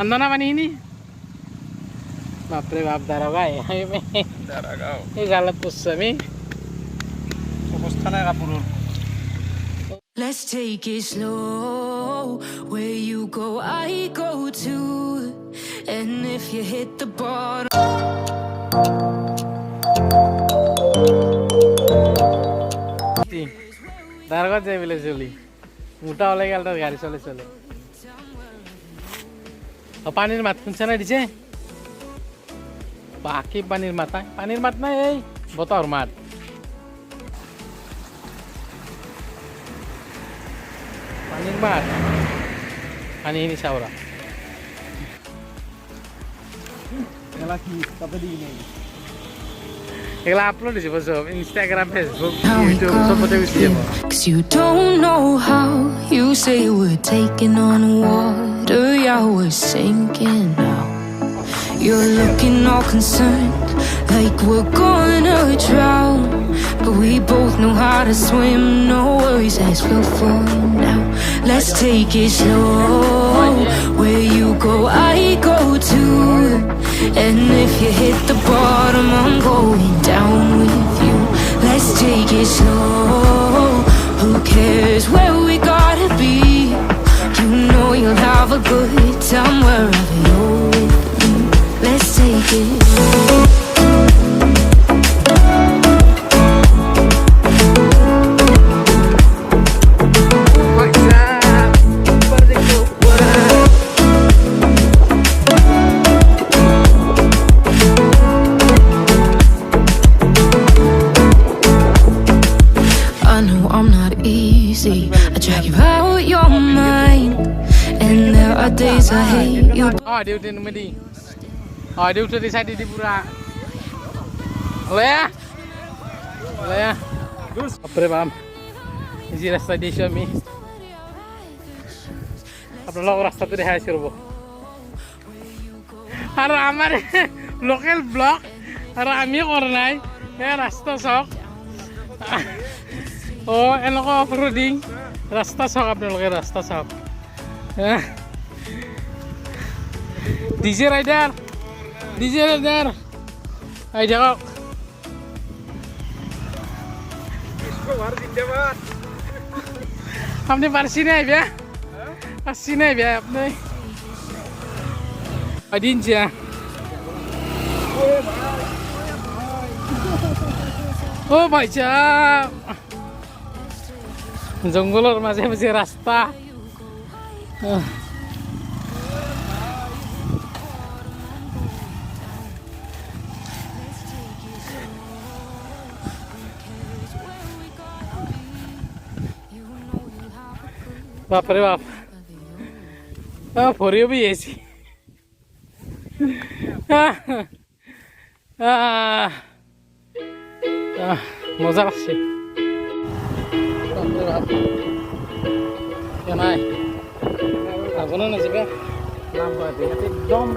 Ando naman ini. Bapre bap daroga eh. Daragao. Ini galat pussami. ABOSTA na kapurur. Let's take it slow. Where you go, I go too. And if you hit the bottom. दारगा चाहिँ बेले चली मुटा वाला गया तो गाड़ी चले चले अब पानी मात कुछ ना डीजे बाकी पानी मात ना ये बताओ मात पानी ini saura Lagi tapi di ini. Ela upload di Instagram, Facebook, YouTube, semua tu bisa. 'Cause you don't know how you say we're taking on water, yeah, we're sinking now. You're looking all concerned, like we're gonna drown. But we both know how to swim, no worries as we'll fall now. Let's take it slow. Where you go, I go too. And if you hit the bottom, I'm going down with you. Let's take it slow. Who cares where we gotta be? You know you'll have a good time wherever you're with me. Let's take it slow. I drag you out your mind, and there are days I hate you. Oh, dia udah nemu di. Oh, dia udah di di pura. Oleh ya. Gus. Apa bam? Ini rasta di sini. Apa lo rasta tu deh sih robo? Harus amar local blog. Harus amir orang ya rasta sok. Oh, enak kok off-roading. Rasta sok apa lagi rasta sok. DJ rider. Ayo jawab. Isko war dinde baat. हमने पार्सी नहीं बिया, पार्सी नहीं बिया अपने। अधीन जिया। Oh baca. Jonggolor masih rasta. बाप रे बाप फोरियो भी ऐसी मजा লাগছে बाप रे बाप क्या নাই আগনো না যাবে নাম বাদে একদম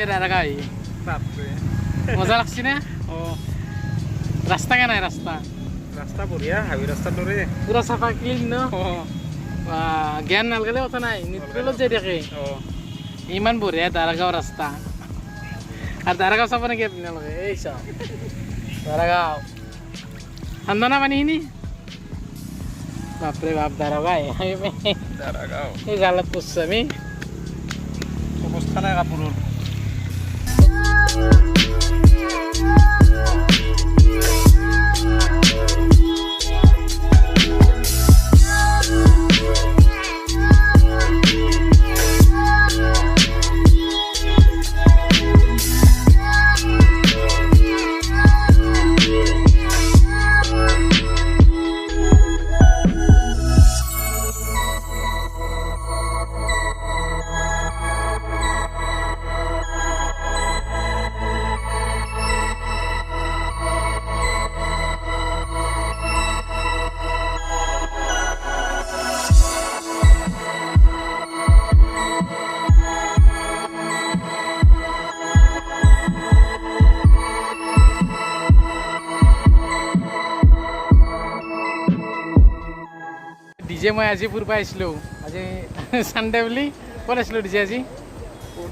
Daragaoi. Masa laksi na? Oh. Rasta kan ay rasta. Rasta buria, hawi rasta dore. Pura safa clean no. Oh. Wah, gian nalgale hota nai. Nitrilo jadi ke. Oh. Iman buria Daragao rasta. Ar Daragao sapa na ke pinal ke. Ei sa. Daragao. Andona mani ini. Bapre bap Daragaoi. Daragao. Ini galat pussami. ABOSTA na kapurur. DJ মই আজি ফুৰিব আহিছিলোঁ আজি Sunday বুলি ক'ত আছিলোঁ DJ আজি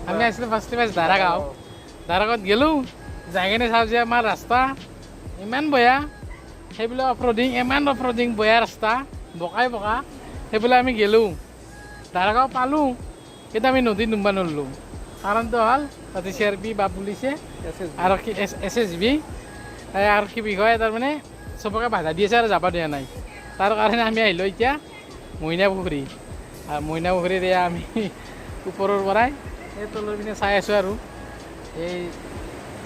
আমি আহিছিলোঁ ফাৰ্ষ্ট দাৰাগাঁৱত গ'লোঁ যাই কিনে চাওঁ যে আমাৰ ৰাস্তা ইমান বেয়া সেইবোলে ইমান অফ ৰ'ডিং বেয়া ৰাস্তা বোকাই বোকা সেইবোলে আমি গ'লোঁ দাৰাগাঁও পালোঁ কিন্তু আমি নদীত ডুম্বা নললোঁ কাৰণটো হ'ল তাতে CRP বা পুলিচে আৰু কি SSB আৰু কি বিষয় তাৰমানে চবকে বাধা দি আছে আৰু যাব দিয়া নাই তাৰ কাৰণে আমি আহিলোঁ এতিয়া মইনা পুখুৰী আৰু মইনা পুখুৰীত এয়া আমি ওপৰৰ পৰাই এই তলৰ পিনে চাই আছোঁ আৰু এই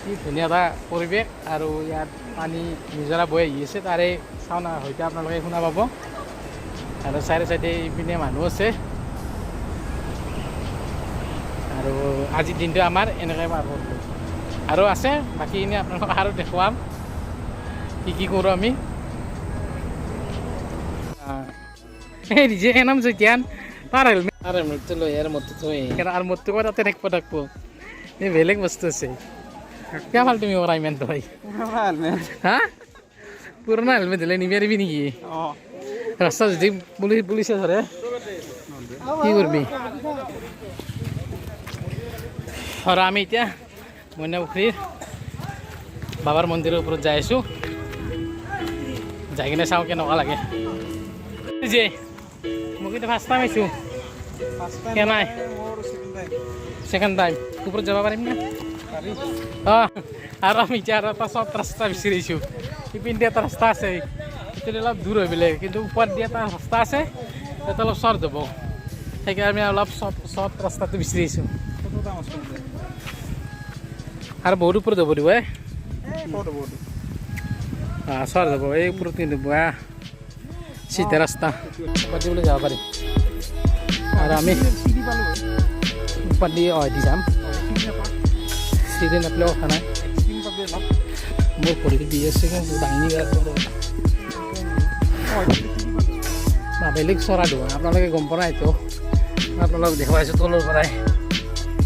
কি ধুনীয়া এটা পৰিৱেশ আৰু ইয়াত পানী নিজৰা বৈ আহি আছে তাৰে চাউণ্ড হয়তো আপোনালোকে শুনা পাব আৰু চাইডে চাইডে ইপিনে মানুহ আছে আৰু আজিৰ দিনটো আমাৰ এনেকৈ পাৰ কৰিলোঁ আৰু আছে বাকীখিনি আপোনালোকক আৰু দেখুৱাম কি কৰোঁ আমি এই নিজে নাম জৈতিয়ান তাৰ হেলমেটটো লৈ আৰু মদটো থৈ আৰু মদটো কৈ তাতে থাকিব এই বেলেগ বস্তু আছে কিয় ভাল তুমি কৰা ইমান তই হা পুৰণা হেলমেট হ'লে নিবিয়াৰিবি নেকি ৰাস্তা যদি পুলিচে ধৰে কি কৰিবি আৰু আমি এতিয়া মইনা পুখুৰীৰ বাবাৰ মন্দিৰৰ ওপৰত যাই আছোঁ যাই কিনে চাওঁ কেনেকুৱা লাগে যে মোক এতিয়া ফাৰ্ষ্ট টাইম আহিছোঁ নাই ছেকেণ্ড টাইম ওপৰত যাব পাৰিম না অঁ আৰু আমি এতিয়া আৰু এটা চৰ্ট ৰাস্তা বিচাৰিছোঁ ইপিনে এটা ৰাস্তা আছে সেইটো অলপ দূৰ হৈ পেলাই কিন্তু ওপৰত দিয়া এটা ৰাস্তা আছে সেইটো অলপ চৰ্ট হ'ব সেইকাৰণে আমি অলপ চৰ্ট ৰাস্তাটো বিচাৰিছোঁ আৰু বহুত ওপৰত যাব দিব চৰ্ট যাব এই ওপৰত কিন্তু চিধা ৰাস্তা পাতিবলৈ যাব পাৰিম আৰু আমি পাতি দি যাম চিৰি নাপালেও কথা নাই মোৰ ভৰিটো দি আছে দাঙি বেলেগ চৰা দিব আপোনালোকে গম পোৱা নাইতো আপোনালোক দেখুৱাইছোঁ তলৰ পৰাই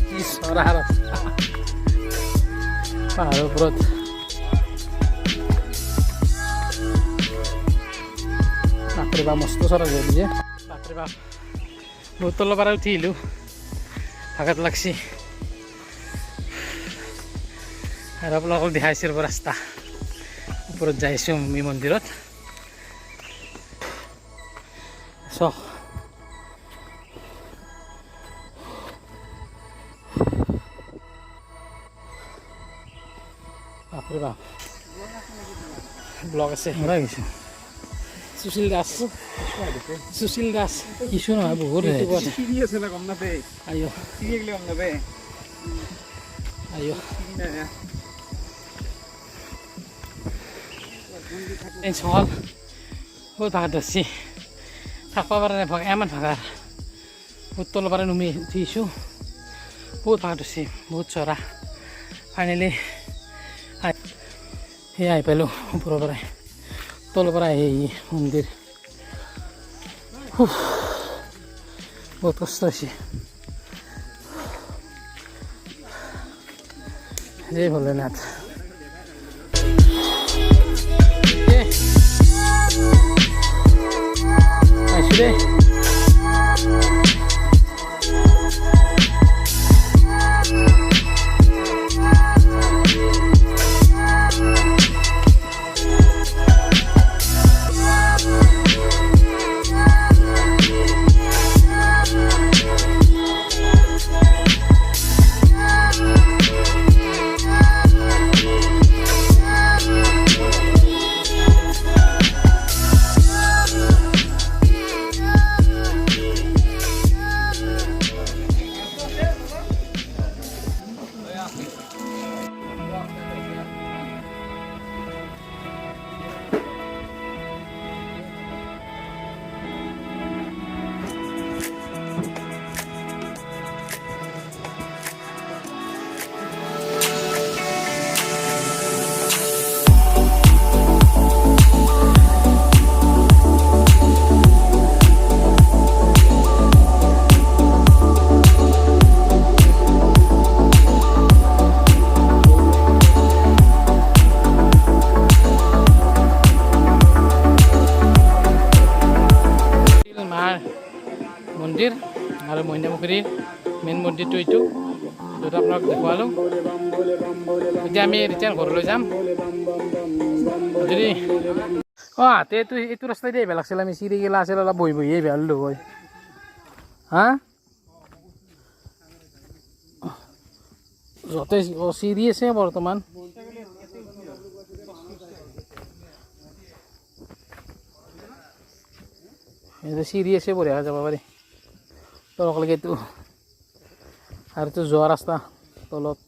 কি চৰা ৰাস্তা পাহাৰৰ ওপৰত বাপৰে বাপ মস্ত চৰা যায় যে বাপৰে বাপ বহুত তলৰ পৰা উঠি আহিলোঁ ভাগত লাগছি আৰু আপোনালোকক দেখাইছোঁ ৰাস্তা ওপৰত যাইছোঁ আমি মন্দিৰত চাওক বাপৰে বাপ ব্লগ আছে মৰা গৈছোঁ সুশীল দাস কিছু নহয় বহুত চল বহুত ভাগত ধৰছি থাকিব পৰা নাই এমান ভাগাৰ বহুত তলৰ পৰা নুমি উঠিছোঁ বহুত ভাগত ধৰছি বহুত চৰা ফাইনেলি সেই আহি পালোঁ ওপৰৰ পৰাই তলৰ পৰা আহি মন্দিৰ বহুত কষ্ট হৈছে জয় ভোলেনাথ আহিছোঁ দেই পুখুৰীৰ মেইন মন্দিৰটো এইটো য'ত আপোনাক দেখুৱালোঁ এতিয়া আমি ৰিটাৰ্ণ ঘৰলৈ যাম যদি অঁ এইটো ৰাস্তাই দিয়ে আহিব লাগিছিল আমি চিৰিগিলা আছিল অলপ বহি বহি আহিব পাৰিলোঁ হয় হা য'তে চিৰি আছে বৰ্তমান চিৰি আছে বঢ়িয়াকৈ যাব পাৰি তললৈকে এইটো আৰু এইটো যোৱা ৰাস্তা তলত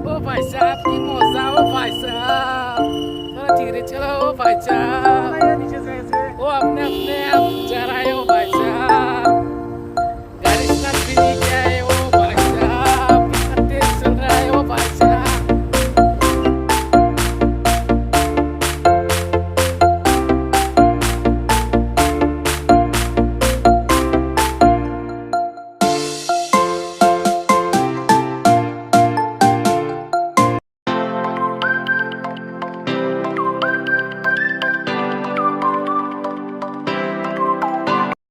ओ भाई साहब की मौजा ओ भाई साहब थोड़ा धीरे चलो ओ भाई साहब ओ अपने अपने